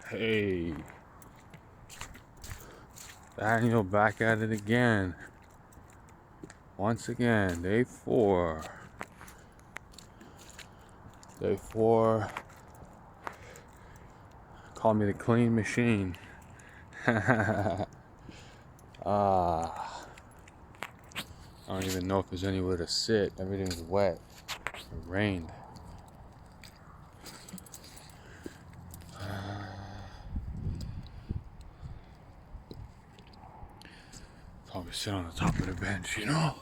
Hey, Daniel back at it again. Once again, day four. Day four. Call me the clean machine. I don't even know if there's anywhere to sit. Everything's wet. It rained. Probably sit on the top of the bench, you know?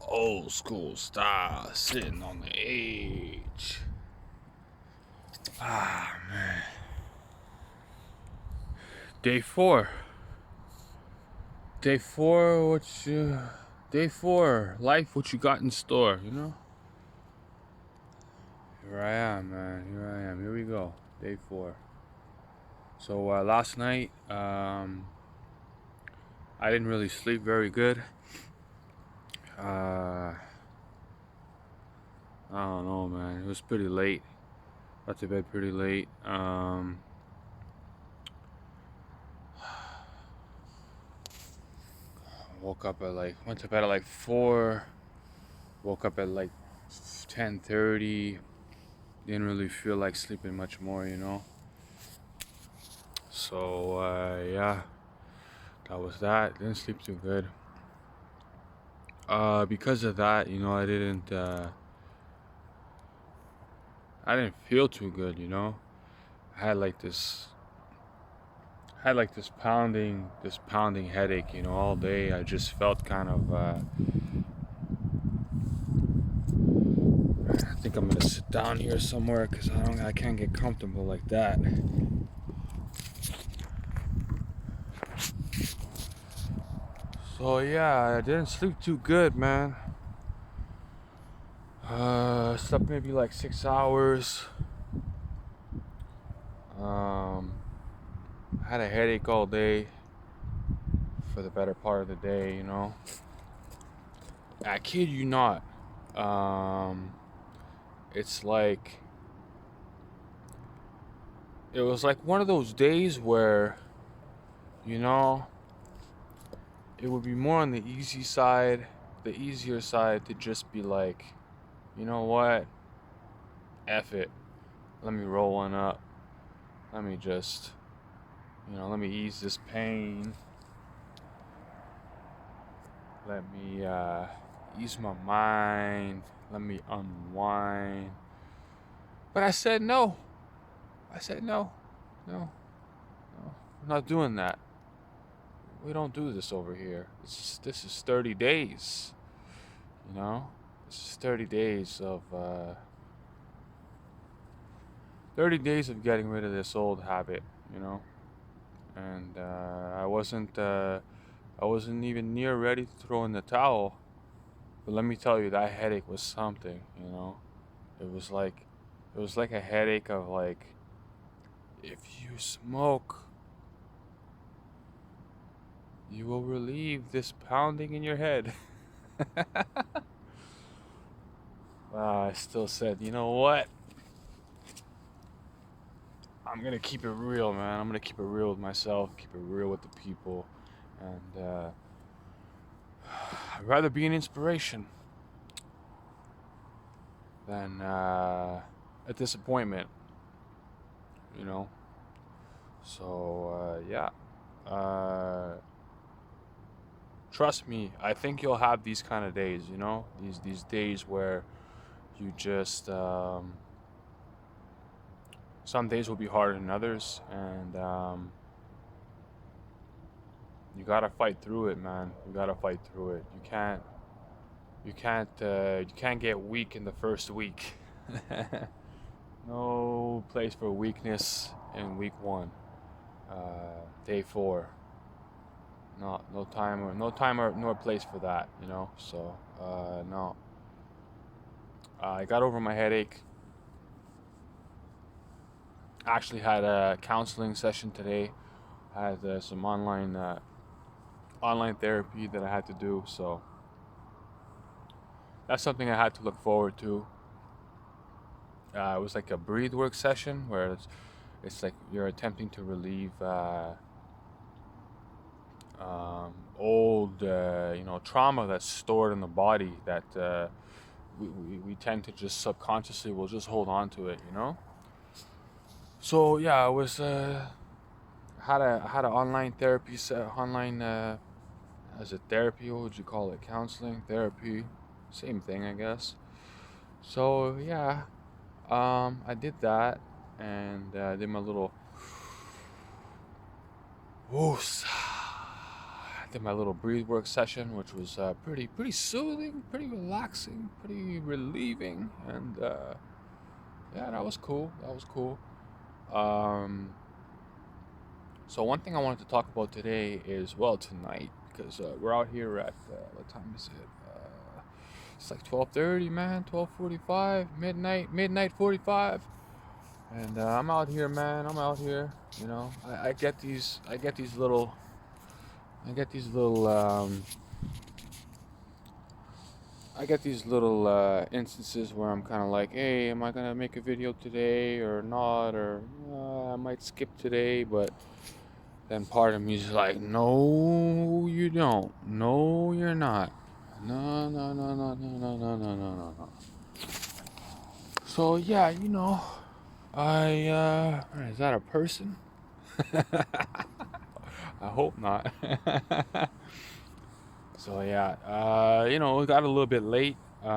Old school style, sitting on the edge. Man. Day four. Day four, Day four, life, what you got in store, you know? Here I am, man. Here I am. Here we go. Day four. So last night, I didn't really sleep very good. I don't know, man. It was pretty late. Got to bed pretty late. Woke up at went to bed at 4. Woke up at 10:30. Didn't really feel like sleeping much more, you know. So yeah, that was that. Didn't sleep too good. Because of that, you know, I didn't feel too good, you know. I had this pounding headache, you know, all day. I just felt kind of I think I'm gonna sit down here somewhere because I can't get comfortable like that. So yeah, I didn't sleep too good, man. Slept maybe 6 hours. Had a headache all day for the better part of the day, you know. I kid you not. It's like it was like one of those days where, you know, it would be more on the easier side to just be like, you know what, F it. Let me roll one up. Let me just, let me ease this pain. Let me ease my mind. Let me unwind. But I said no. I said no. No. No. I'm not doing that. We don't do this over here. This is 30 days. You know? This is 30 days of 30 days of getting rid of this old habit, you know? And I wasn't even near ready to throw in the towel. But let me tell you, that headache was something, you know? It was like a headache of if you smoke, you will relieve this pounding in your head. I still said, you know what? I'm gonna keep it real, man. I'm gonna keep it real with myself, keep it real with the people, and I'd rather be an inspiration than a disappointment, you know. So yeah, trust me. I think you'll have these kind of days, you know, these days where you just some days will be harder than others, and you gotta fight through it, man. You gotta fight through it. You can't get weak in the first week. No place for weakness in week one. Day four. No time or nor place for that, you know. So no. I got over my headache. Actually had a counseling session today. I had some online therapy that I had to do, so that's something I had to look forward to. It was like a breathe work session where It's like you're attempting to relieve old, trauma that's stored in the body that we tend to just subconsciously will just hold on to it, you know? So yeah, I was had an online therapy online as a therapy. What would you call it? Counseling, therapy, same thing, I guess. So yeah, I did that and did my little woos. Did my little breathe work session, which was pretty soothing, pretty relaxing, pretty relieving, and yeah, that was cool. That was cool. Um, so one thing I wanted to talk about today is, well, tonight, because we're out here at what time is it? It's like 12:30, man. 12:45, midnight 45, and I'm out here, man. I'm out here. You know, I get these little instances where I'm kind of like, hey, am I gonna make a video today or not? Or I might skip today, but then part of me is like, no, you don't. No, you're not. No, no, no, no, no, no, no, no, no, no, no. So yeah, is that a person? I hope not. So yeah, it got a little bit late, but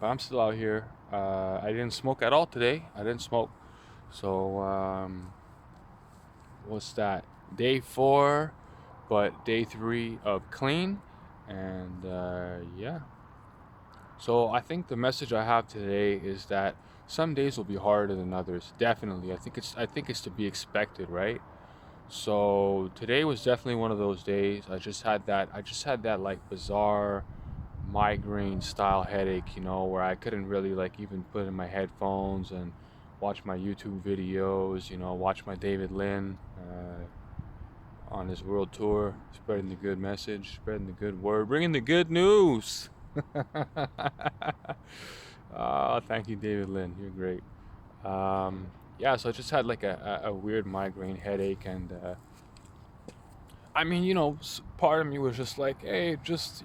I'm still out here. I didn't smoke at all today. I didn't smoke. So what's that? Day 4, but day 3 of clean, and yeah. So I think the message I have today is that some days will be harder than others. Definitely, I think it's to be expected, right? So today was definitely one of those days. I just had that like bizarre migraine style headache, where I couldn't really like even put in my headphones and watch my YouTube videos, watch my David Lynn on his world tour, spreading the good message, spreading the good word, bringing the good news. Oh, thank you, David Lynn. You're great. Yeah, so I just had like a weird migraine headache, and I mean, part of me was just like, hey, just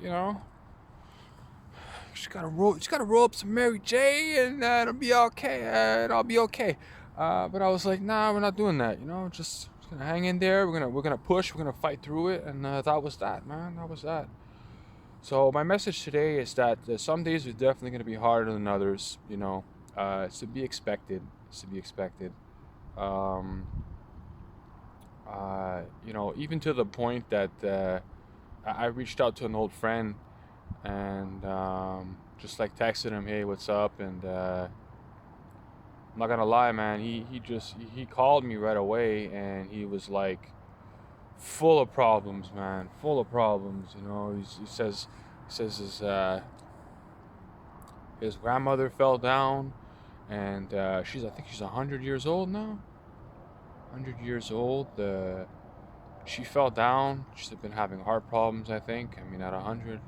gotta roll up some Mary J, and it'll be okay, and I'll be okay. But I was like, nah, we're not doing that. Just gonna hang in there. We're gonna push. We're gonna fight through it, and that was that, man. That was that. So my message today is that some days are definitely gonna be harder than others. It's to be expected. It's to be expected. Um, even to the point that I reached out to an old friend and just like texted him, hey, what's up? And I'm not gonna lie, man, he called me right away, and he was like full of problems, man, full of problems. He says his grandmother fell down, and I think she's 100 years old now. 100 years old. She fell down. She's been having heart problems, I think. I mean, at 100,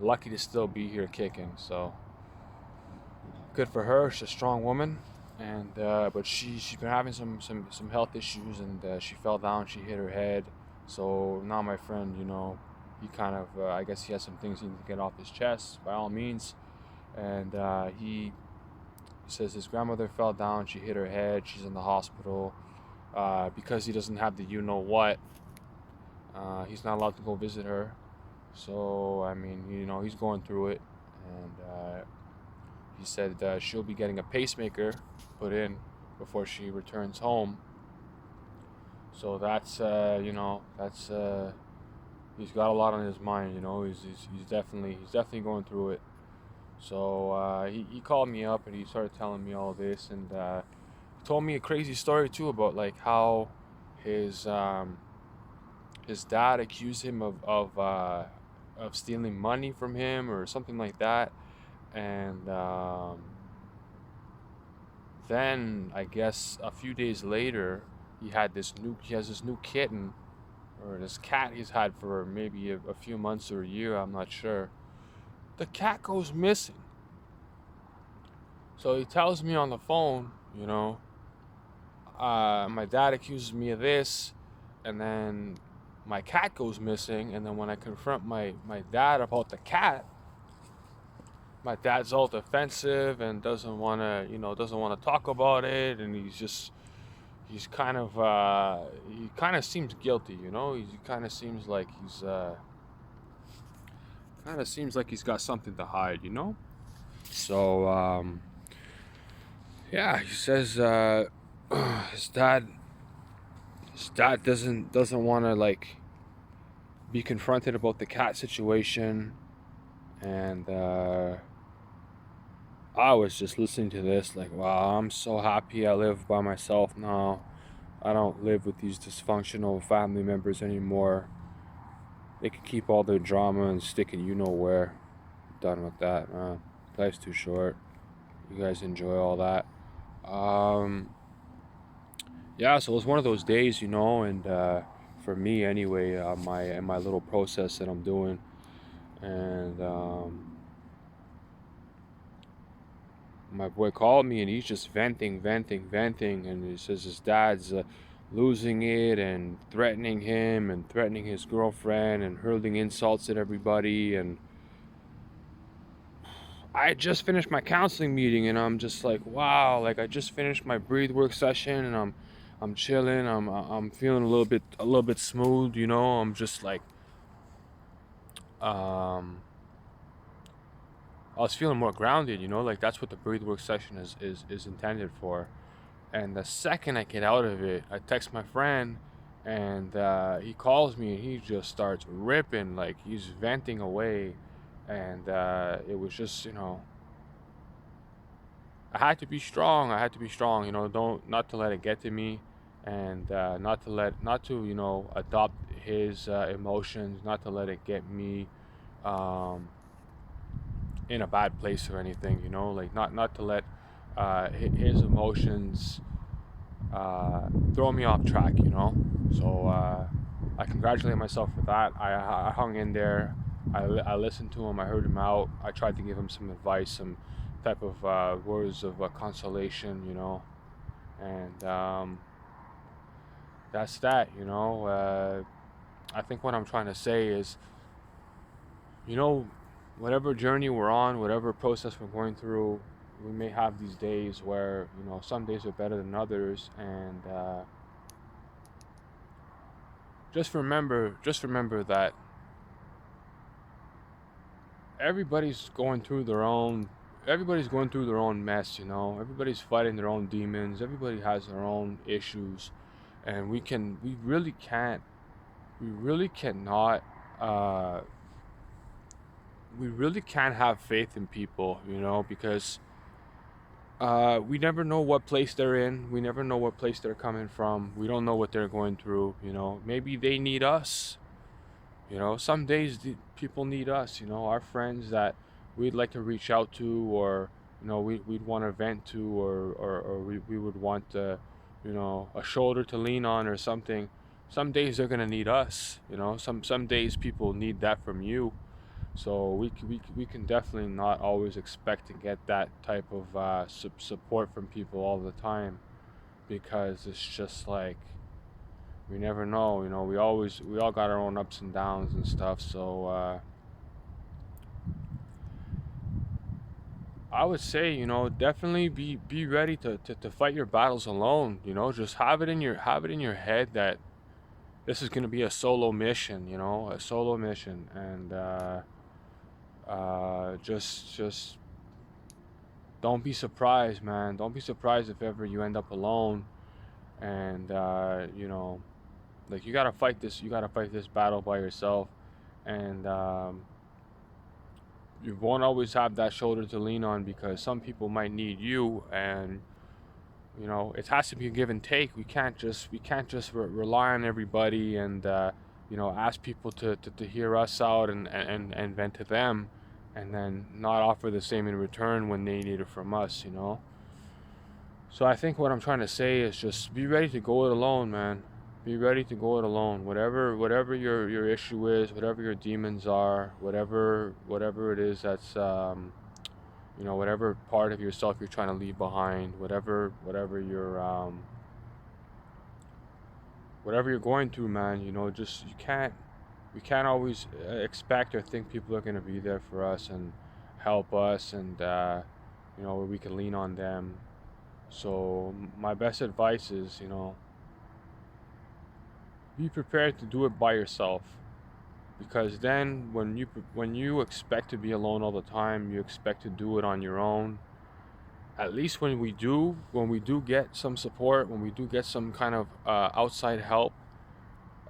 lucky to still be here kicking. So good for her. She's a strong woman, and but she's been having some health issues, and she fell down. She hit her head. So now my friend, he kind of I guess he has some things he needs to get off his chest. By all means, and he says his grandmother fell down. She hit her head. She's in the hospital because he doesn't have the what. He's not allowed to go visit her. So I mean, he's going through it, and he said she'll be getting a pacemaker put in before she returns home. So that's he's got a lot on his mind. He's definitely going through it. So he called me up, and he started telling me all this, and he told me a crazy story too about like how his his dad accused him of stealing money from him or something like that, and then I guess a few days later he has this new kitten, or this cat he's had for maybe a few months or a year, I'm not sure. The cat goes missing. So he tells me on the phone, my dad accuses me of this, and then my cat goes missing, and then when I confront my dad about the cat, my dad's all defensive and doesn't want to, doesn't want to talk about it, and he's he kind of seems guilty, he kind of seems like he's got something to hide, So yeah, he says his dad doesn't want to like be confronted about the cat situation, and I was just listening to this like, wow, I'm so happy I live by myself now. I don't live with these dysfunctional family members anymore. They can keep all their drama and stick it you know where. Done with that, man. Life's too short. You guys enjoy all that. Yeah, so it was one of those days, and for me anyway, my little process that I'm doing, and my boy called me and he's just venting, and he says his dad's losing it and threatening him and threatening his girlfriend and hurling insults at everybody. And I just finished my counseling meeting and I'm just like, wow, like I just finished my breathe work session and I'm chilling. I'm feeling a little bit smooth, I'm just like um I was feeling more grounded, like that's what the breathe work session is intended for. And the second I get out of it, I text my friend, and he calls me, and he just starts ripping, like he's venting away. And it was just, I had to be strong. I had to be strong, not to let it get to me, and not to, adopt his emotions, not to let it get me um, in a bad place or anything, like not to let his emotions throw me off track, So I congratulate myself for that. I hung in there. I listened to him. I heard him out. I tried to give him some advice, some type of words of consolation, And that's that, I think what I'm trying to say is, you know, whatever journey we're on, whatever process we're going through, we may have these days where, some days are better than others. And just remember that everybody's going through their own mess, everybody's fighting their own demons, everybody has their own issues. And we really cannot uh we really can't have faith in people, because we never know what place they're in. We never know what place they're coming from. We don't know what they're going through. Maybe they need us. Some days people need us. Our friends that we'd like to reach out to, or we'd want to vent to, or we would want a shoulder to lean on or something. Some days they're gonna need us. Some days people need that from you. So we can definitely not always expect to get that type of support from people all the time, because it's just like we never know. We all got our own ups and downs and stuff. So I would say, definitely be ready to fight your battles alone. Just have it in your head that this is gonna be a solo mission. A solo mission. And just don't be surprised, man. Don't be surprised if ever you end up alone. And like you gotta fight this. You gotta fight this battle by yourself. And you won't always have that shoulder to lean on, because some people might need you. And it has to be a give and take. We can't just rely on everybody, and ask people to hear us out, and vent to them, and then not offer the same in return when they need it from us. So I think what I'm trying to say is just be ready to go it alone, man. Be ready to go it alone. Whatever your issue is, whatever your demons are, whatever it is that's whatever part of yourself you're trying to leave behind, whatever your whatever you're going through, man, just we can't always expect or think people are going to be there for us and help us, and we can lean on them. So my best advice is, be prepared to do it by yourself, because then when you expect to be alone all the time, you expect to do it on your own. At least when we do get some support, when we do get some kind of outside help,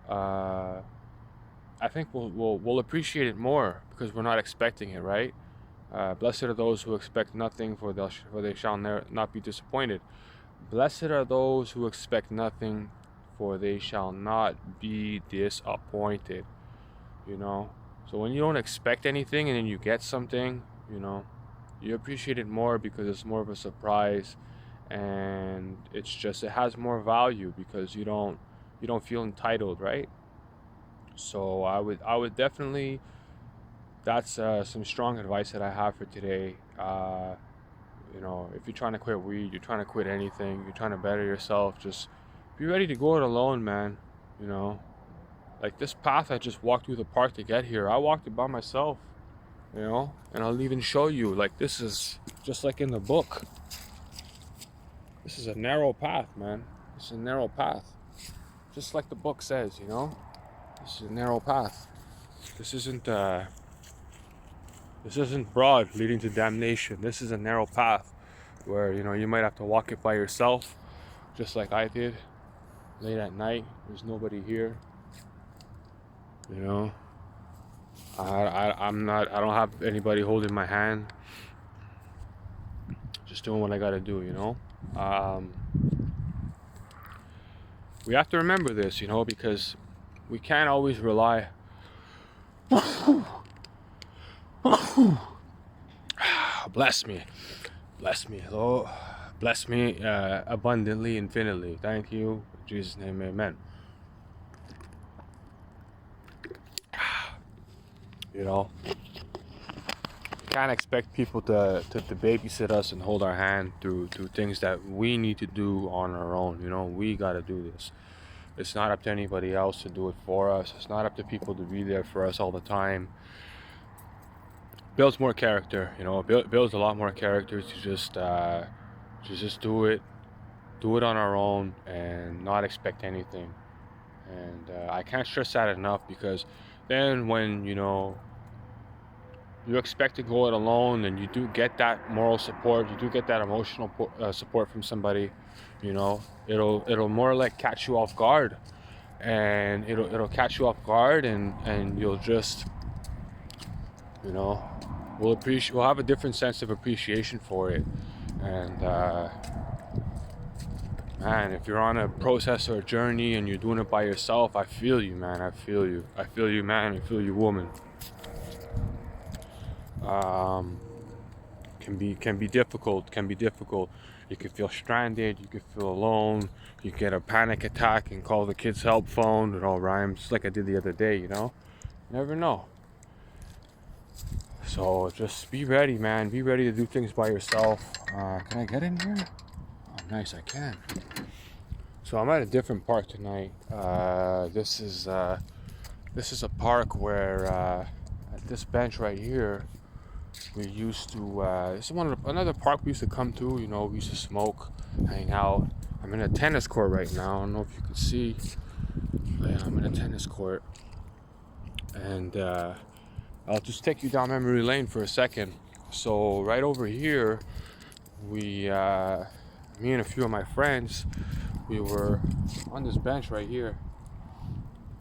uh, I think we'll appreciate it more because we're not expecting it, right? Blessed are those who expect nothing, for they shall not be disappointed. Blessed are those who expect nothing, for they shall not be disappointed. So when you don't expect anything and then you get something, you appreciate it more because it's more of a surprise, and it has more value because you don't feel entitled, right? So I would definitely, that's some strong advice that I have for today. If you're trying to quit weed, you're trying to quit anything, you're trying to better yourself, just be ready to go it alone, man. You know, like this path I just walked through the park to get here, I walked it by myself, and I'll even show you, like, this is just like in the book. This is a narrow path, man. This is a narrow path. Just like the book says, this is a narrow path. This isn't broad leading to damnation. This is a narrow path where, you might have to walk it by yourself, just like I did, late at night. There's nobody here. I don't have anybody holding my hand. Just doing what I gotta do, we have to remember this, because we can't always rely. Bless me, Lord, bless me abundantly, infinitely. Thank you, in Jesus' name, amen. You can't expect people to babysit us and hold our hand through things that we need to do on our own. We got to do this. It's not up to anybody else to do it for us. It's not up to people to be there for us all the time. Builds more character, builds a lot more character to just do it on our own and not expect anything. And I can't stress that enough, because then when you expect to go it alone, and you do get that moral support, you do get that emotional support from somebody, it'll more like catch you off guard, and it'll catch you off guard, and you'll just we'll have a different sense of appreciation for it. And man, if you're on a process or a journey and you're doing it by yourself, I feel you, man. I feel you, man. I feel you, woman. Can be difficult. You can feel stranded. You can feel alone. You get a panic attack and call the kids' help phone. It all rhymes, like I did the other day. You never know. So just be ready, man. Be ready to do things by yourself. Can I get in here? Oh, nice, I can. So I'm at a different park tonight. This is a park where at this bench right here, we used to. This is another park we used to come to. We used to smoke, hang out. I'm in a tennis court right now. I don't know if you can see. But yeah, I'm in a tennis court, and I'll just take you down memory lane for a second. So right over here, me and a few of my friends, we were on this bench right here,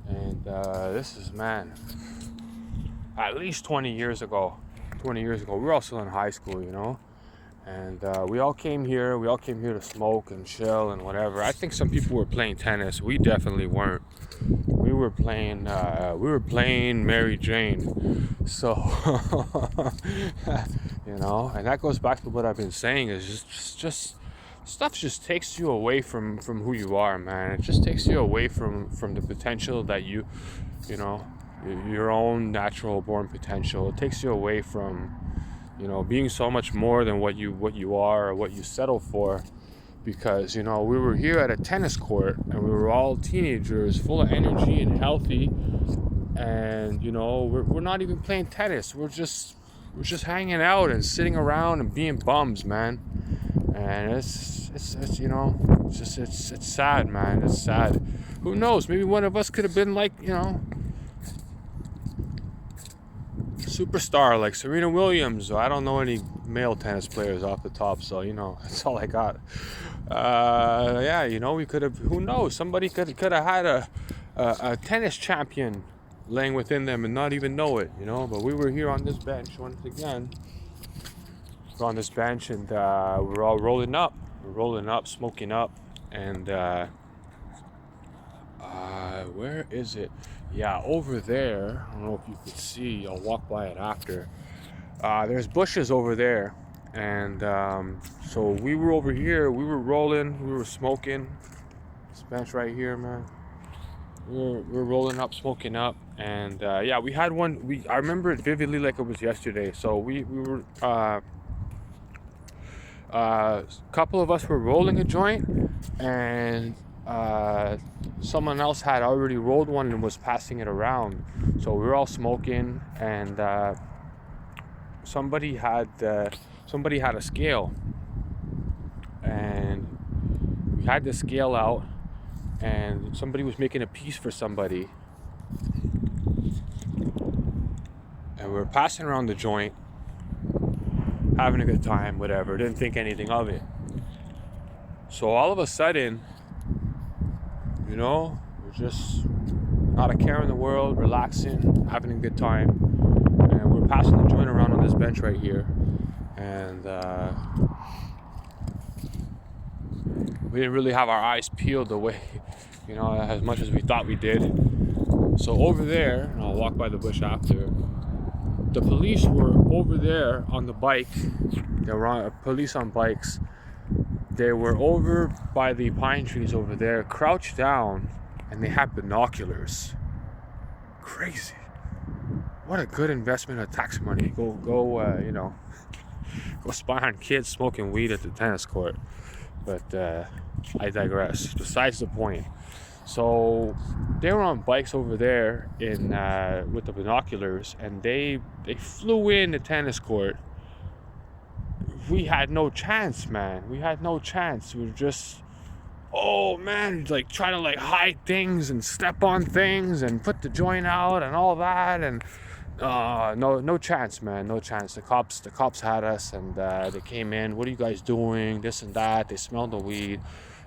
and this is, man, at least 20 years ago. We were all still in high school, and we all came here to smoke and chill and whatever. I think some people were playing tennis. We definitely weren't. We were playing Mary Jane. So and that goes back to what I've been saying, is just stuff just takes you away from who you are, man. It just takes you away from the potential that your own natural born potential. It takes you away from being so much more than what you are or what you settle for. because, you know, we were here at a tennis court and we were all teenagers, full of energy and healthy, and, you know, we're not even playing tennis. We're just hanging out and sitting around and being bums, man. And it's you know, it's sad, man. It's sad. Who knows? Maybe one of us could have been like, you know, superstar like Serena Williams. I don't know any male tennis players off the top, so, you know, that's all I got. Yeah, you know, we could have. Who knows? Somebody could have had a tennis champion laying within them and not even know it, you know. But we were here on this bench once again. We're on this bench, and we're all rolling up. We're rolling up, smoking up, and where is it? Yeah, over there. I don't know if you could see. I'll walk by it after. There's bushes over there, and so we were over here. We were rolling. We were smoking. This bench right here, man. We're rolling up, smoking up, and yeah, we had one. I remember it vividly like it was yesterday. So we were. A couple of us were rolling a joint, and someone else had already rolled one and was passing it around. So we were all smoking, and somebody had a scale, and we had the scale out, and somebody was making a piece for somebody, and we were passing around the joint, having a good time, whatever, didn't think anything of it. So all of a sudden, you know, we're just not a care in the world, relaxing, having a good time, and we're passing the joint around on this bench right here, and we didn't really have our eyes peeled the way, you know, as much as we thought we did. So over there, and I'll walk by the bush after, the police were over there on the bike. There were police on bikes. They were over by the pine trees over there, crouched down, and they had binoculars. Crazy. What a good investment of tax money. Go, you know, go spy on kids smoking weed at the tennis court. But I digress. Besides the point. So they were on bikes over there with the binoculars, and they flew in the tennis court. We had no chance, man. We had no chance. We were just, oh man, like trying to like hide things and step on things and put the joint out and all that, and no chance, man, no chance. The cops had us, and they came in. What are you guys doing? This and that. They smelled the weed.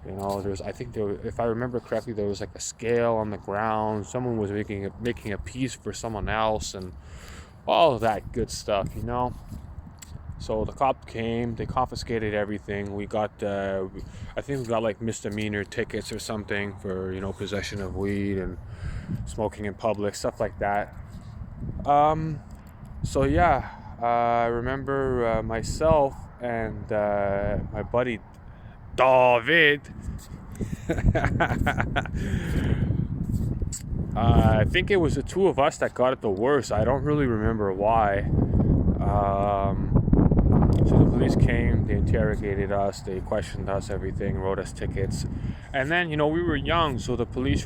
You know, if I remember correctly, there was like a scale on the ground. Someone was making a piece for someone else, and all of that good stuff, you know. So the cop came. They confiscated everything. We got, I think we got like misdemeanor tickets or something for, you know, possession of weed and smoking in public, stuff like that. So yeah, I remember myself and my buddy David. I think it was the two of us that got it the worst. I don't really remember why. So the police came, they interrogated us, they questioned us, everything, wrote us tickets. And then, you know, we were young, so the police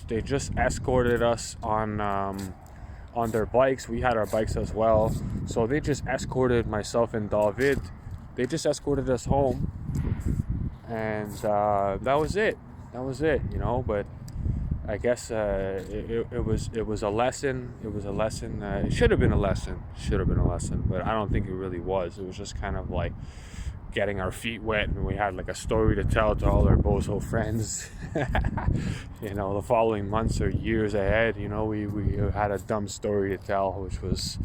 they just escorted us on their bikes. We had our bikes as well. So they just escorted myself and David. They just escorted us home. And that was it, you know. But I guess it was a lesson. It should have been a lesson, but I don't think it really was. It was just kind of like getting our feet wet, and we had like a story to tell to all our bozo friends. You know, the following months or years ahead, you know, we had a dumb story to tell, which was,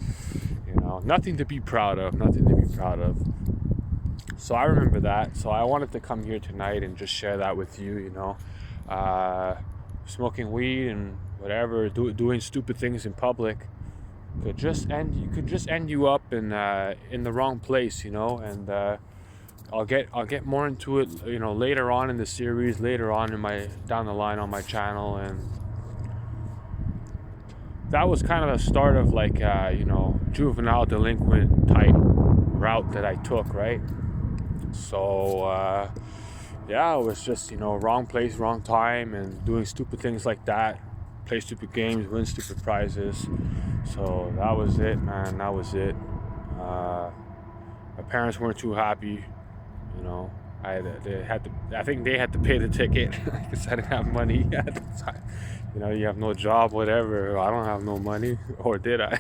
you know, nothing to be proud of. So I remember that. So I wanted to come here tonight and just share that with you, you know. Smoking weed and whatever, doing stupid things in public could just end you up in the wrong place, you know. And I'll get more into it, you know, later on in the series, later on down the line on my channel. And that was kind of the start of like you know, juvenile delinquent type route that I took, right? So yeah, it was just, wrong place, wrong time, and doing stupid things like that. Play stupid games, win stupid prizes. So that was it, man. That was it. My parents weren't too happy, you know. I think they had to pay the ticket because I didn't have money at the time. You have no job, whatever. I don't have no money, or did I?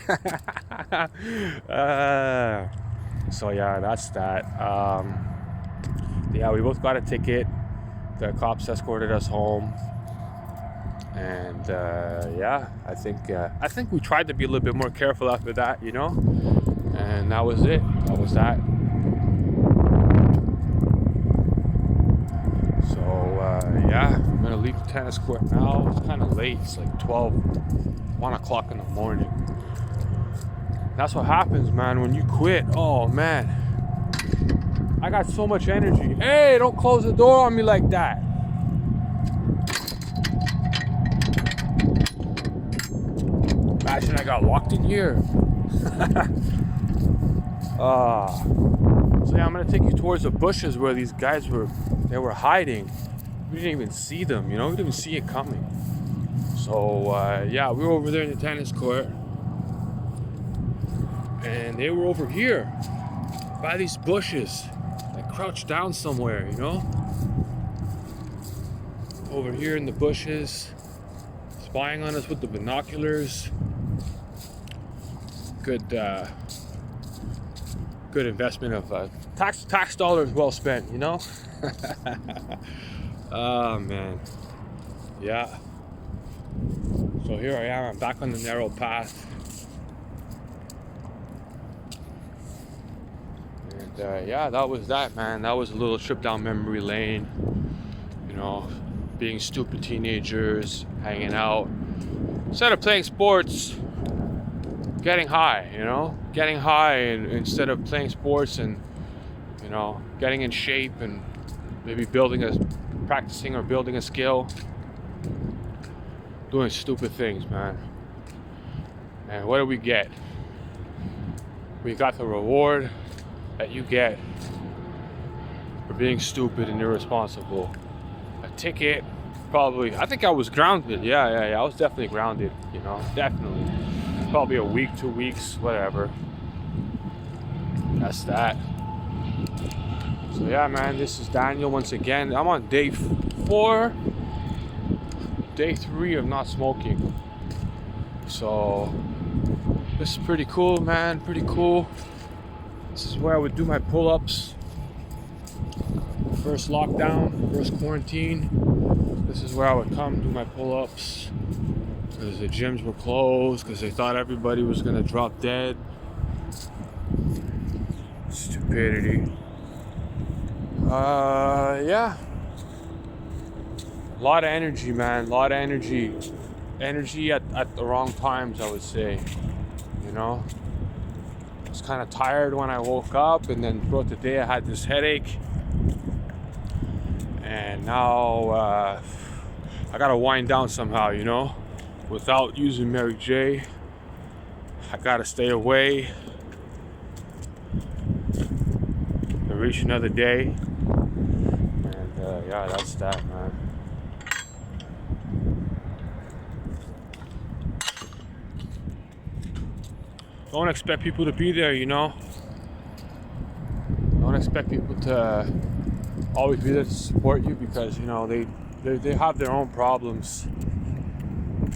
So yeah, that's that. Yeah, we both got a ticket. The cops escorted us home, and yeah, I think we tried to be a little bit more careful after that, and that was it. That was that. So yeah, I'm gonna leave the tennis court now. It's kind of late. It's like 1 o'clock in the morning. That's what happens, man, when you quit. Oh man, I got so much energy. Hey, don't close the door on me like that. Imagine I got locked in here. So yeah, I'm gonna take you towards the bushes where these guys were hiding. We didn't even see them, we didn't even see it coming. So yeah, we were over there in the tennis court, and they were over here by these bushes, like crouched down somewhere, over here in the bushes, spying on us with the binoculars. Good investment of tax dollars well spent, Oh man, yeah. So here I am. I'm back on the narrow path, and yeah, that was that, man. That was a little trip down memory lane. Being stupid teenagers, hanging out instead of playing sports. Getting high, getting high, and instead of playing sports and, getting in shape and maybe practicing or building a skill, doing stupid things, man. And what do we get? We got the reward that you get for being stupid and irresponsible. A ticket, probably. I think I was grounded. Yeah. I was definitely grounded, definitely. Probably a week, 2 weeks, whatever. That's that. So yeah, man, this is Daniel once again. I'm on day 4, day 3 of not smoking. So this is pretty cool, man, pretty cool. This is where I would do my pull-ups. First lockdown, first quarantine. This is where I would come do my pull-ups. Because the gyms were closed, because they thought everybody was going to drop dead. Stupidity. Yeah. A lot of energy, man. A lot of energy. Energy at the wrong times, I would say. I was kind of tired when I woke up, and then throughout the day I had this headache. And now I got to wind down somehow, without using Mary J. I gotta stay away and reach another day. And yeah, that's that, man. Don't expect people to be there, Don't expect people to always be there to support you, because, they have their own problems.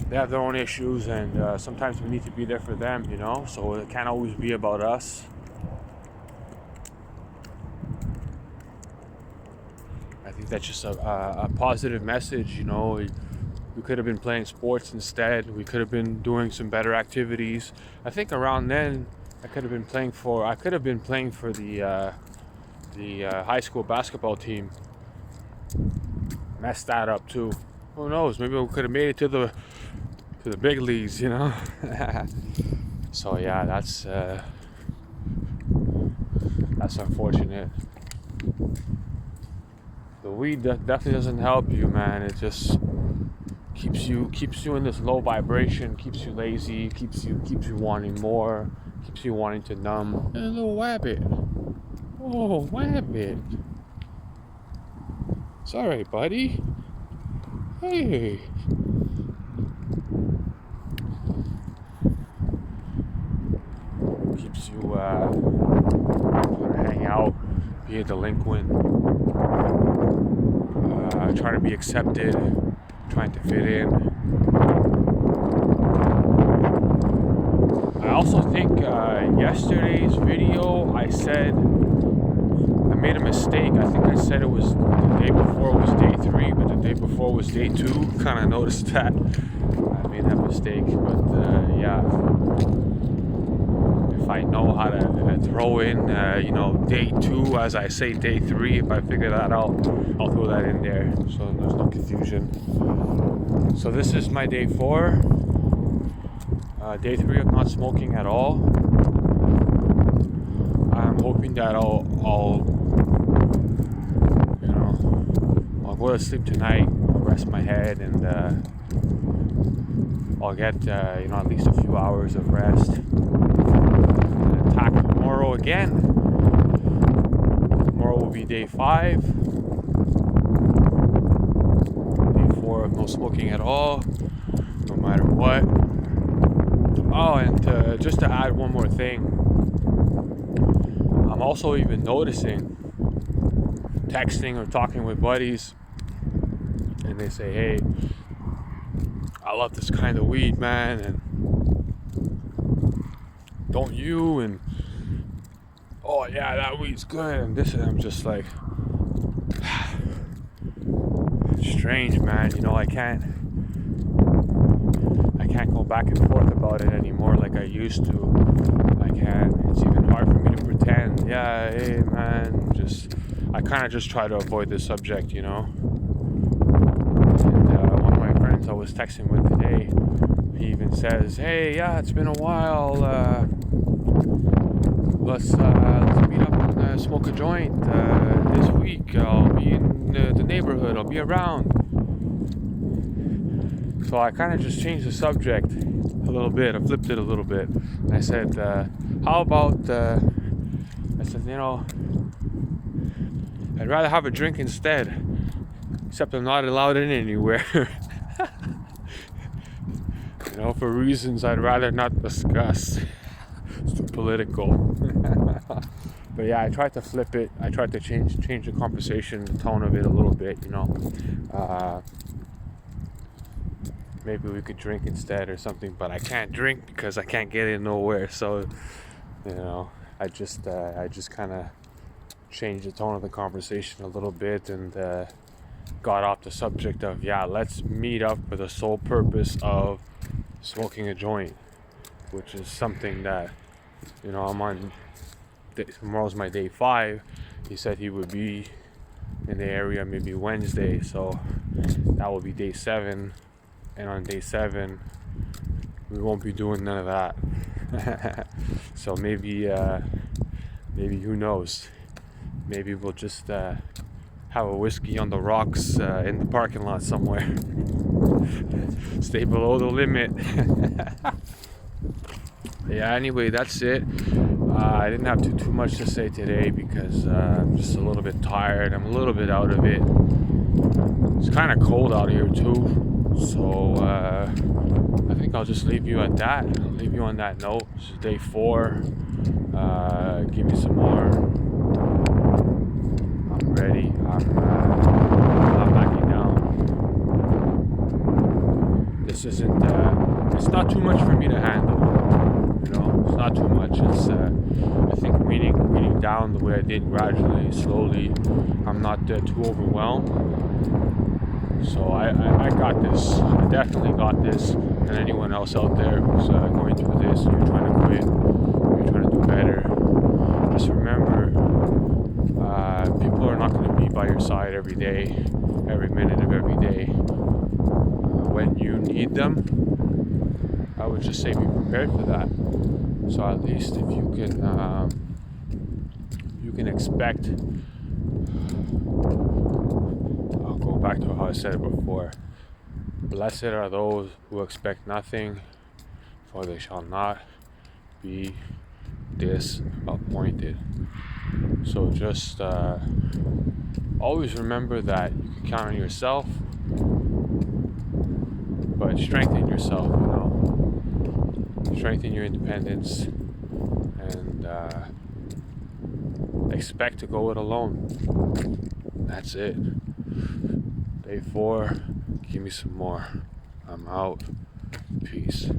They have their own issues, and sometimes we need to be there for them, so it can't always be about us. I think that's just a positive message, We could have been playing sports instead. We could have been doing some better activities. I think around then I could have been playing for the high school basketball team. Messed that up too. Who knows? Maybe we could have made it to the big leagues, So yeah, that's unfortunate. The weed definitely doesn't help you, man. It just keeps you in this low vibration, keeps you lazy, keeps you wanting more, keeps you wanting to numb. And a little wabbit. Oh, wabbit. It's alright, buddy. Hey. Keeps you want to hang out, be a delinquent, trying to be accepted, trying to fit in. I also think yesterday's video I said I made a mistake. I think I said it was the day before was day 3, but the day before was day 2. Kind of noticed that I made that mistake, but yeah. If I know how to throw in, day 2 as I say day 3, if I figure that out, I'll throw that in there so there's no confusion. So this is my day 4. Day 3 of not smoking at all. I'm hoping that I'll go to sleep tonight, I'll rest my head, and I'll get at least a few hours of rest. And attack tomorrow again. Tomorrow will be day 5. Day 4 of no smoking at all, no matter what. Oh, and just to add one more thing, I'm also even noticing texting or talking with buddies, and they say, hey, I love this kind of weed, man, and don't you? And oh yeah, that weed's good, and this, and I'm just like, strange, man. I can't go back and forth about it anymore like I used to. I can't. It's even hard for me to pretend. Yeah, hey, man. I kind of just try to avoid this subject, And one of my friends I was texting with today, he even says, "Hey, yeah, it's been a while. Let's meet up and smoke a joint this week. I'll be in the neighborhood. I'll be around." So I kind of just changed the subject a little bit. I flipped it a little bit. And I said, how about, I said, I'd rather have a drink instead. Except I'm not allowed in anywhere. For reasons I'd rather not discuss. It's too political. But yeah, I tried to flip it. I tried to change the conversation, the tone of it a little bit, maybe we could drink instead or something, but I can't drink because I can't get in nowhere. So, I just kind of changed the tone of the conversation a little bit and got off the subject of, let's meet up for the sole purpose of smoking a joint, which is something that, I'm on. Tomorrow's my day 5. He said he would be in the area maybe Wednesday, so that will be day 7. And on day 7, we won't be doing none of that. So maybe who knows? Maybe we'll just have a whiskey on the rocks in the parking lot somewhere. Stay below the limit. Yeah, anyway, that's it. I didn't have too much to say today because I'm just a little bit tired. I'm a little bit out of it. It's kind of cold out here too. So I think I'll just leave you at that. I'll leave you on that note. This is day 4. Give me some more. I'm ready. I'm not backing down. This isn't. It's not too much for me to handle. It's not too much. It's. I think weaning down the way I did gradually, slowly. I'm not too overwhelmed. So I got this. I definitely got this. And anyone else out there who's going through this, and you're trying to quit, you're trying to do better, just remember, people are not going to be by your side every day, every minute of every day. When you need them, I would just say be prepared for that. So at least if you can expect. Go back to how I said it before. Blessed are those who expect nothing, for they shall not be disappointed. So just always remember that you can count on yourself, but strengthen yourself, strengthen your independence, and expect to go it alone. That's it. Day 4, give me some more. I'm out. Peace.